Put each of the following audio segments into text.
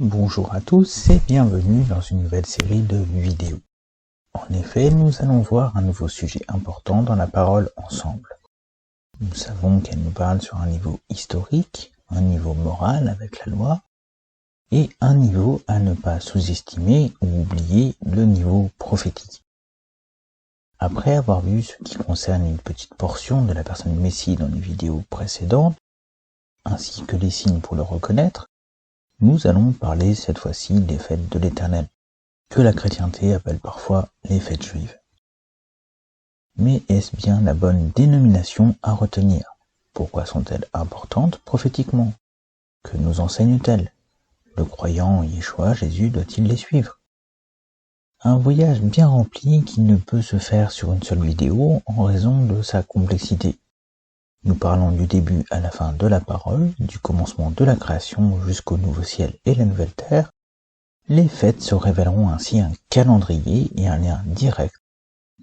Bonjour à tous et bienvenue dans une nouvelle série de vidéos. En effet, nous allons voir un nouveau sujet important dans la parole ensemble. Nous savons qu'elle nous parle sur un niveau historique, un niveau moral avec la loi, et un niveau à ne pas sous-estimer ou oublier, le niveau prophétique. Après avoir vu ce qui concerne une petite portion de la personne Messie dans les vidéos précédentes, ainsi que les signes pour le reconnaître, nous allons parler cette fois-ci des fêtes de l'Éternel, que la chrétienté appelle parfois les fêtes juives. Mais est-ce bien la bonne dénomination à retenir? Pourquoi sont-elles importantes prophétiquement? Que nous enseignent-elles? Le croyant en Yeshua, Jésus, doit-il les suivre? Un voyage bien rempli qui ne peut se faire sur une seule vidéo en raison de sa complexité. Nous parlons du début à la fin de la parole, du commencement de la création jusqu'au nouveau ciel et la nouvelle terre. Les fêtes se révéleront ainsi un calendrier et un lien direct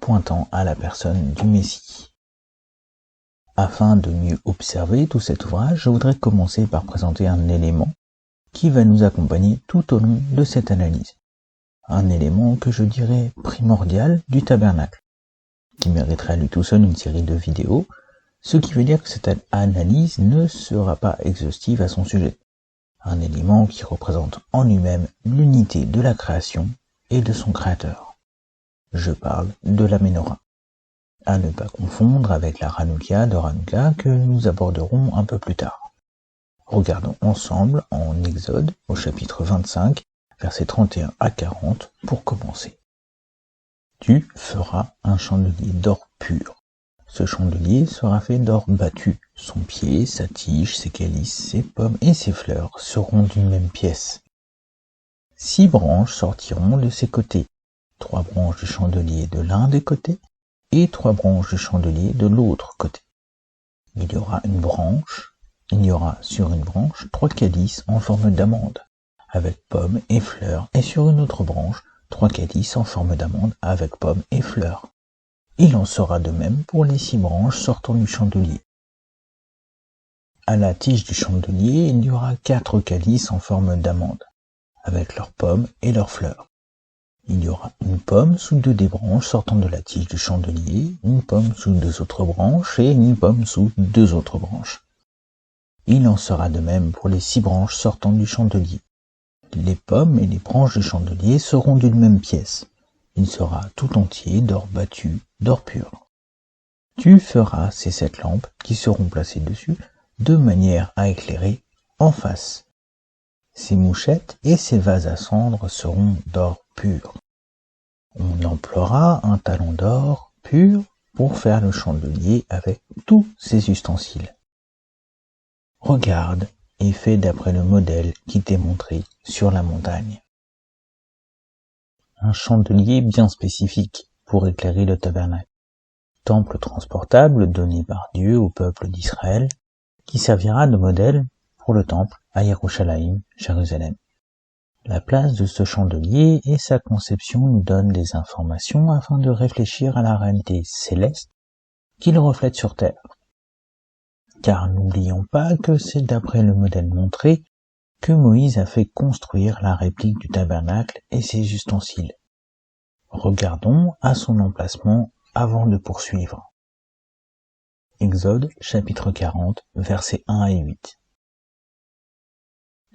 pointant à la personne du Messie. Afin de mieux observer tout cet ouvrage, je voudrais commencer par présenter un élément qui va nous accompagner tout au long de cette analyse. Un élément que je dirais primordial du tabernacle, qui mériterait à lui tout seul une série de vidéos, ce qui veut dire que cette analyse ne sera pas exhaustive à son sujet. Un élément qui représente en lui-même l'unité de la création et de son créateur. Je parle de la Ménorah. À ne pas confondre avec la Hanouka de Hanouka que nous aborderons un peu plus tard. Regardons ensemble en Exode au chapitre 25, versets 31 à 40 pour commencer. Tu feras un chandelier d'or pur. Ce chandelier sera fait d'or battu. Son pied, sa tige, ses calices, ses pommes et ses fleurs seront d'une même pièce. 6 branches sortiront de ses côtés. 3 branches du chandelier de l'un des côtés et 3 branches du chandelier de l'autre côté. Il y aura sur une branche 3 calices en forme d'amande, avec pommes et fleurs, et sur une autre branche 3 calices en forme d'amande avec pommes et fleurs. Il en sera de même pour les 6 branches sortant du chandelier. À la tige du chandelier, il y aura 4 calices en forme d'amande, avec leurs pommes et leurs fleurs. Il y aura une pomme sous 2 des branches sortant de la tige du chandelier, une pomme sous 2 autres branches et une pomme sous 2 autres branches. Il en sera de même pour les 6 branches sortant du chandelier. Les pommes et les branches du chandelier seront d'une même pièce. Il sera tout entier d'or battu, d'or pur. Tu feras ces 7 lampes qui seront placées dessus de manière à éclairer en face. Ces mouchettes et ces vases à cendre seront d'or pur. On emploiera un talon d'or pur pour faire le chandelier avec tous ses ustensiles. Regarde et fais d'après le modèle qui t'est montré sur la montagne. Un chandelier bien spécifique pour éclairer le tabernacle. Temple transportable donné par Dieu au peuple d'Israël, qui servira de modèle pour le temple à Yerushalayim, Jérusalem. La place de ce chandelier et sa conception nous donnent des informations afin de réfléchir à la réalité céleste qu'il reflète sur terre. Car n'oublions pas que c'est d'après le modèle montré que Moïse a fait construire la réplique du tabernacle et ses ustensiles. Regardons à son emplacement avant de poursuivre. Exode chapitre 40, versets 1 et 8.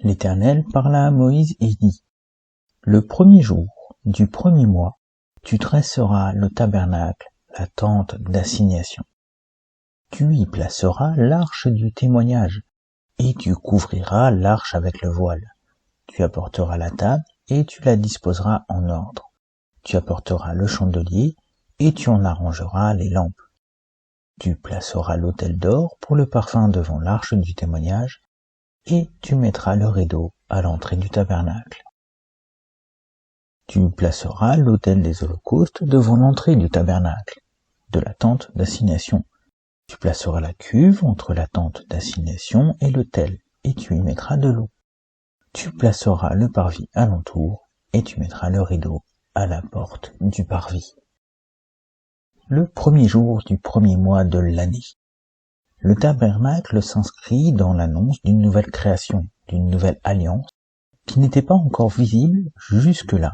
L'Éternel parla à Moïse et dit: Le premier jour du premier mois, tu dresseras le tabernacle, la tente d'assignation. Tu y placeras l'arche du témoignage, et tu couvriras l'arche avec le voile. Tu apporteras la table, et tu la disposeras en ordre. Tu apporteras le chandelier, et tu en arrangeras les lampes. Tu placeras l'autel d'or pour le parfum devant l'arche du témoignage, et tu mettras le rideau à l'entrée du tabernacle. Tu placeras l'autel des holocaustes devant l'entrée du tabernacle, de la tente d'assignation. Tu placeras la cuve entre la tente d'assignation et l'autel, et tu y mettras de l'eau. Tu placeras le parvis alentour, et tu mettras le rideau à la porte du parvis. Le premier jour du premier mois de l'année. Le tabernacle s'inscrit dans l'annonce d'une nouvelle création, d'une nouvelle alliance, qui n'était pas encore visible jusque-là,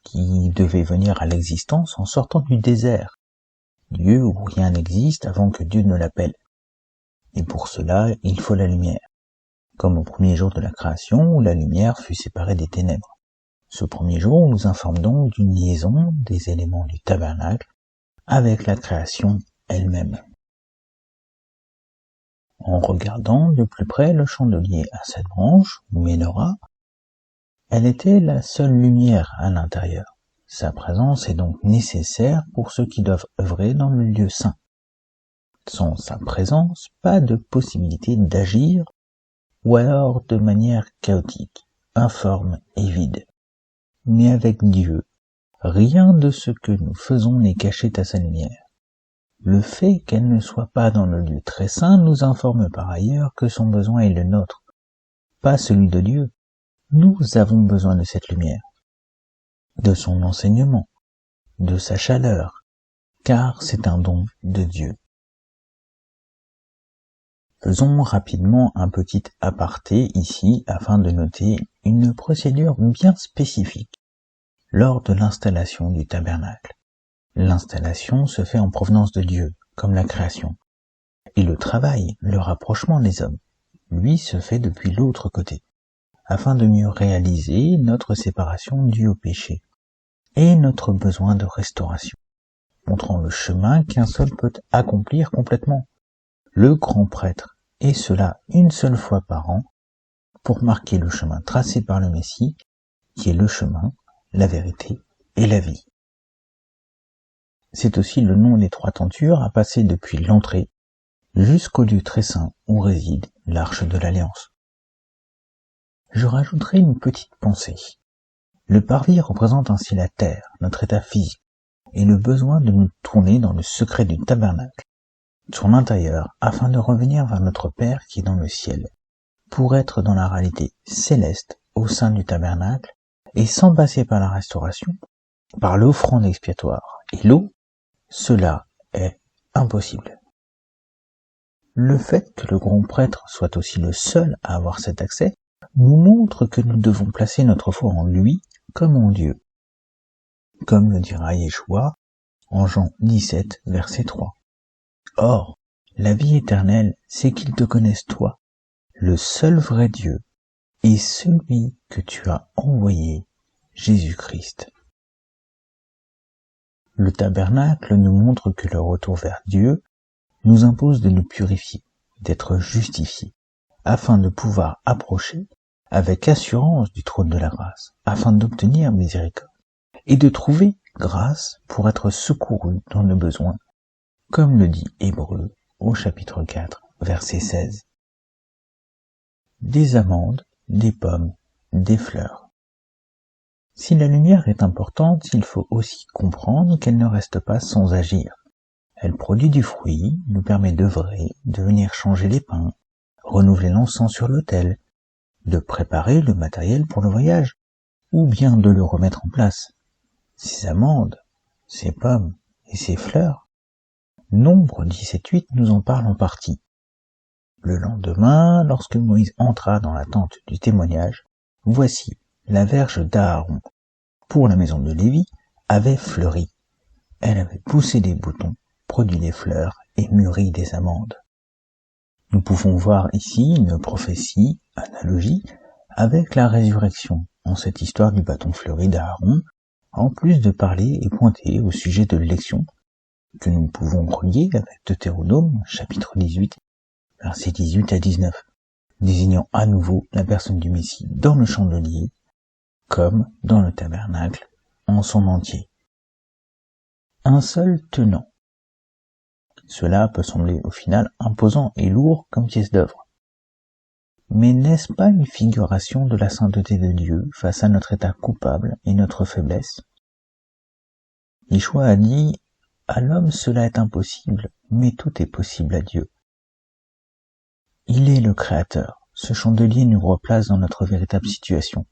qui devait venir à l'existence en sortant du désert, lieu où rien n'existe avant que Dieu ne l'appelle. Et pour cela, il faut la lumière, comme au premier jour de la création où la lumière fut séparée des ténèbres. Ce premier jour nous informe donc d'une liaison des éléments du tabernacle avec la création elle-même. En regardant de plus près le chandelier à 7 branches, ou menorah, elle était la seule lumière à l'intérieur. Sa présence est donc nécessaire pour ceux qui doivent œuvrer dans le lieu saint. Sans sa présence, pas de possibilité d'agir, ou alors de manière chaotique, informe et vide. Mais avec Dieu, rien de ce que nous faisons n'est caché à sa lumière. Le fait qu'elle ne soit pas dans le lieu très saint nous informe par ailleurs que son besoin est le nôtre, pas celui de Dieu. Nous avons besoin de cette lumière, de son enseignement, de sa chaleur, car c'est un don de Dieu. Faisons rapidement un petit aparté ici afin de noter une procédure bien spécifique lors de l'installation du tabernacle. L'installation se fait en provenance de Dieu, comme la création. Et le travail, le rapprochement des hommes, lui se fait depuis l'autre côté, afin de mieux réaliser notre séparation due au péché et notre besoin de restauration, montrant le chemin qu'un seul peut accomplir complètement, le grand prêtre, et cela une seule fois par an, pour marquer le chemin tracé par le Messie, qui est le chemin, la vérité et la vie. C'est aussi le nom des 3 tentures à passer depuis l'entrée jusqu'au lieu très saint où réside l'arche de l'Alliance. Je rajouterai une petite pensée. Le parvis représente ainsi la terre, notre état physique, et le besoin de nous tourner dans le secret du tabernacle, son intérieur, afin de revenir vers notre Père qui est dans le ciel, pour être dans la réalité céleste au sein du tabernacle, et sans passer par la restauration, par l'offrande expiatoire et l'eau, cela est impossible. Le fait que le grand prêtre soit aussi le seul à avoir cet accès nous montre que nous devons placer notre foi en lui comme en Dieu, comme le dira Yeshua en Jean 17, verset 3. Or, la vie éternelle, c'est qu'ils te connaissent toi, le seul vrai Dieu, et celui que tu as envoyé, Jésus-Christ. Le tabernacle nous montre que le retour vers Dieu nous impose de nous purifier, d'être justifiés, afin de pouvoir approcher avec assurance du trône de la grâce, afin d'obtenir miséricorde, et de trouver grâce pour être secouru dans nos besoins, comme le dit Hébreux au chapitre 4, verset 16. Des amandes, des pommes, des fleurs. Si la lumière est importante, il faut aussi comprendre qu'elle ne reste pas sans agir. Elle produit du fruit, nous permet d'œuvrer, de venir changer les pains, renouveler l'encens sur l'autel, de préparer le matériel pour le voyage, ou bien de le remettre en place. Ces amandes, ces pommes et ces fleurs, Nombre 17.8 nous en parle en partie. Le lendemain, lorsque Moïse entra dans la tente du témoignage, voici, la verge d'Aaron, pour la maison de Lévi, avait fleuri. Elle avait poussé des boutons, produit des fleurs et mûri des amandes. Nous pouvons voir ici une prophétie, analogie, avec la résurrection, en cette histoire du bâton fleuri d'Aaron, en plus de parler et pointer au sujet de l'élection, que nous pouvons relier avec Deutéronome, chapitre 18, versets 18 à 19, désignant à nouveau la personne du Messie dans le chandelier, comme dans le tabernacle en son entier. Un seul tenant. Cela peut sembler au final imposant et lourd comme pièce d'œuvre. Mais n'est-ce pas une figuration de la sainteté de Dieu face à notre état coupable et notre faiblesse? Yeshua a dit, à l'homme cela est impossible, mais tout est possible à Dieu. Il est le Créateur. Ce chandelier nous replace dans notre véritable situation,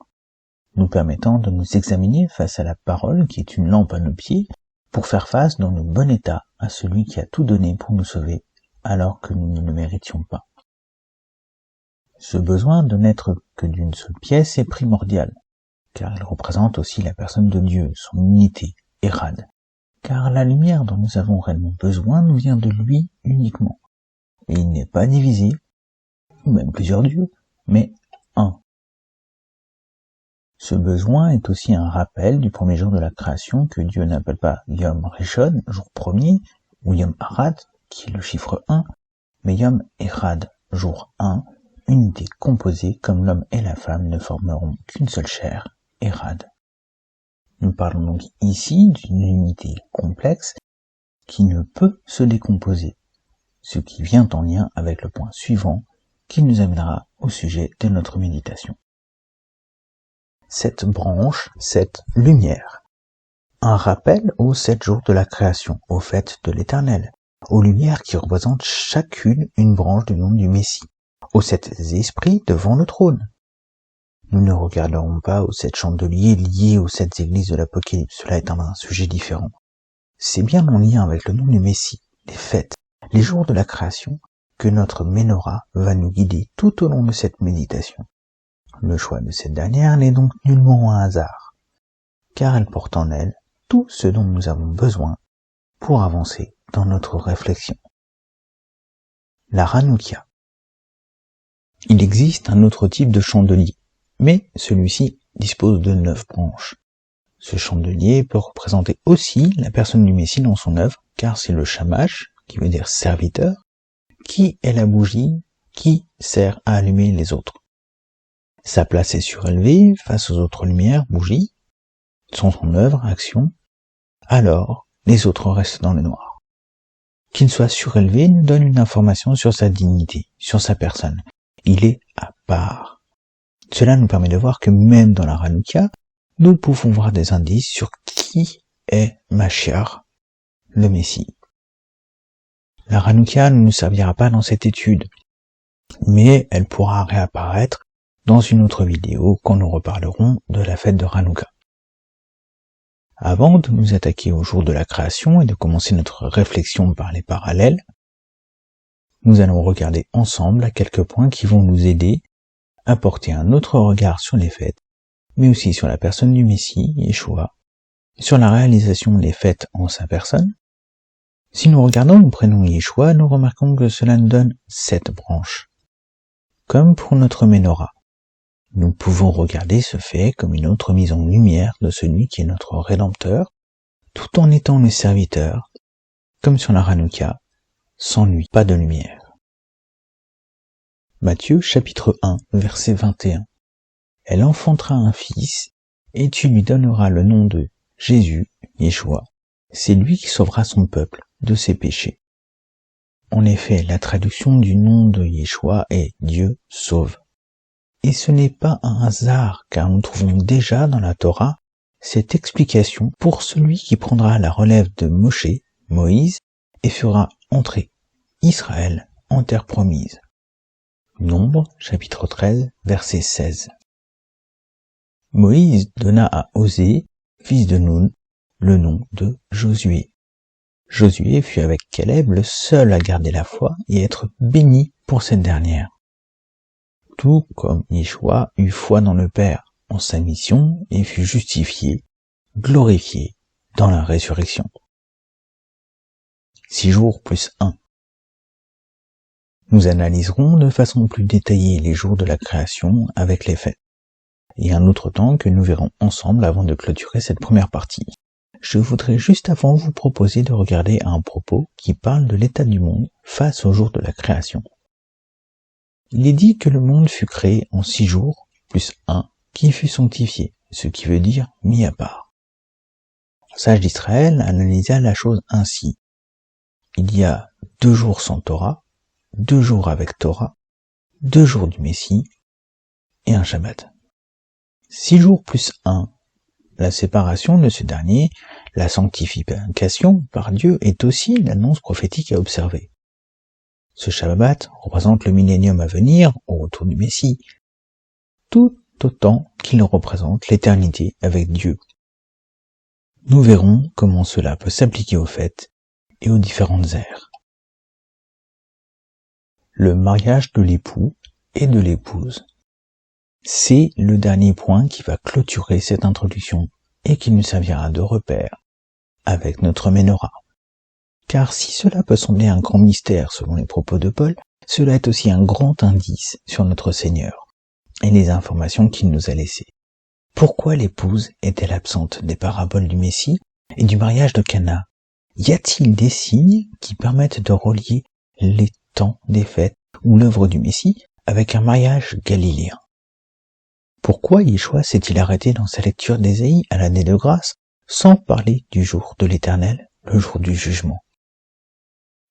nous permettant de nous examiner face à la parole qui est une lampe à nos pieds, pour faire face dans le bon état à celui qui a tout donné pour nous sauver, alors que nous ne le méritions pas. Ce besoin de n'être que d'une seule pièce est primordial, car il représente aussi la personne de Dieu, son unité, Erad. Car la lumière dont nous avons réellement besoin nous vient de lui uniquement. Et il n'est pas divisé, ou même plusieurs dieux, mais un. Ce besoin est aussi un rappel du premier jour de la création que Dieu n'appelle pas Yom Rishon, jour premier, ou Yom Arad, qui est le chiffre 1, mais Yom Erad, jour 1, unité composée comme l'homme et la femme ne formeront qu'une seule chair, Erad. Nous parlons donc ici d'une unité complexe qui ne peut se décomposer, ce qui vient en lien avec le point suivant qui nous amènera au sujet de notre méditation. Cette branche, cette lumière, un rappel aux 7 jours de la création, aux fêtes de l'Éternel, aux lumières qui représentent chacune une branche du nom du Messie, aux 7 esprits devant le trône. Nous ne regarderons pas aux 7 chandeliers liés aux 7 églises de l'Apocalypse, cela est un sujet différent. C'est bien en lien avec le nom du Messie, les fêtes, les jours de la création, que notre Ménorah va nous guider tout au long de cette méditation. Le choix de cette dernière n'est donc nullement un hasard, car elle porte en elle tout ce dont nous avons besoin pour avancer dans notre réflexion. La Hanouka. Il existe un autre type de chandelier, mais celui-ci dispose de 9 branches. Ce chandelier peut représenter aussi la personne du Messie dans son œuvre, car c'est le shamash, qui veut dire serviteur, qui est la bougie qui sert à allumer les autres. Sa place est surélevée face aux autres lumières, bougies, sont son œuvre, action, alors les autres restent dans le noir. Qu'il soit surélevé nous donne une information sur sa dignité, sur sa personne. Il est à part. Cela nous permet de voir que même dans la Hanouka, nous pouvons voir des indices sur qui est Mashiach, le Messie. La Hanouka ne nous servira pas dans cette étude, mais elle pourra réapparaître dans une autre vidéo quand nous reparlerons de la fête de Hanouka. Avant de nous attaquer au jour de la création et de commencer notre réflexion par les parallèles, nous allons regarder ensemble à quelques points qui vont nous aider à porter un autre regard sur les fêtes, mais aussi sur la personne du Messie, Yeshua, sur la réalisation des fêtes en sa personne. Si nous regardons le prénom Yeshua, nous remarquons que cela nous donne 7 branches. Comme pour notre Ménorah, nous pouvons regarder ce fait comme une autre mise en lumière de celui qui est notre Rédempteur, tout en étant le serviteur, comme sur la Hanouka, sans lui, pas de lumière. Matthieu chapitre 1, verset 21. Elle enfantera un fils, et tu lui donneras le nom de Jésus, Yeshua. C'est lui qui sauvera son peuple de ses péchés. En effet, la traduction du nom de Yeshua est Dieu sauve. Et ce n'est pas un hasard, car nous trouvons déjà dans la Torah cette explication pour celui qui prendra la relève de Moshe, Moïse, et fera entrer Israël en terre promise. Nombre, chapitre 13, verset 16. Moïse donna à Osée, fils de Nun, le nom de Josué. Josué fut avec Caleb le seul à garder la foi et être béni pour cette dernière. Tout comme Yeshua eut foi dans le Père en sa mission et fut justifié, glorifié dans la résurrection. 6 jours plus 1. Nous analyserons de façon plus détaillée les jours de la création avec les fêtes, et un autre temps que nous verrons ensemble avant de clôturer cette première partie. Je voudrais juste avant vous proposer de regarder un propos qui parle de l'état du monde face au jour de la création. Il est dit que le monde fut créé en 6 jours, plus 1, qui fut sanctifié, ce qui veut dire mis à part. Le sage d'Israël analysa la chose ainsi. Il y a 2 jours sans Torah, 2 jours avec Torah, 2 jours du Messie et un Shabbat. 6 jours plus 1. La séparation de ce dernier, la sanctification par Dieu est aussi l'annonce prophétique à observer. Ce Shabbat représente le millénium à venir, au retour du Messie, tout autant qu'il représente l'éternité avec Dieu. Nous verrons comment cela peut s'appliquer aux fêtes et aux différentes ères. Le mariage de l'époux et de l'épouse. C'est le dernier point qui va clôturer cette introduction et qui nous servira de repère avec notre Ménorah. Car si cela peut sembler un grand mystère selon les propos de Paul, cela est aussi un grand indice sur notre Seigneur et les informations qu'il nous a laissées. Pourquoi l'épouse est-elle absente des paraboles du Messie et du mariage de Cana? Y a-t-il des signes qui permettent de relier les temps des fêtes ou l'œuvre du Messie avec un mariage galiléen? Pourquoi Yeshua s'est-il arrêté dans sa lecture d'Ésaïe à l'année de grâce sans parler du jour de l'Éternel, le jour du jugement?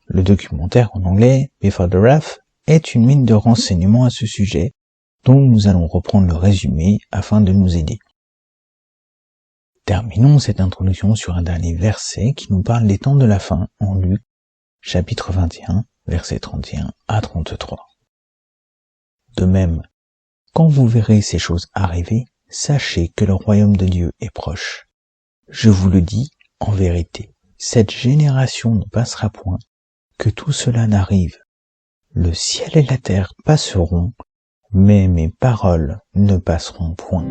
Le documentaire en anglais Before the Wrath est une mine de renseignements à ce sujet dont nous allons reprendre le résumé afin de nous aider. Terminons cette introduction sur un dernier verset qui nous parle des temps de la fin en Luc, chapitre 21, versets 31 à 33. De même, quand vous verrez ces choses arriver, sachez que le royaume de Dieu est proche. Je vous le dis en vérité, cette génération ne passera point que tout cela n'arrive. Le ciel et la terre passeront, mais mes paroles ne passeront point.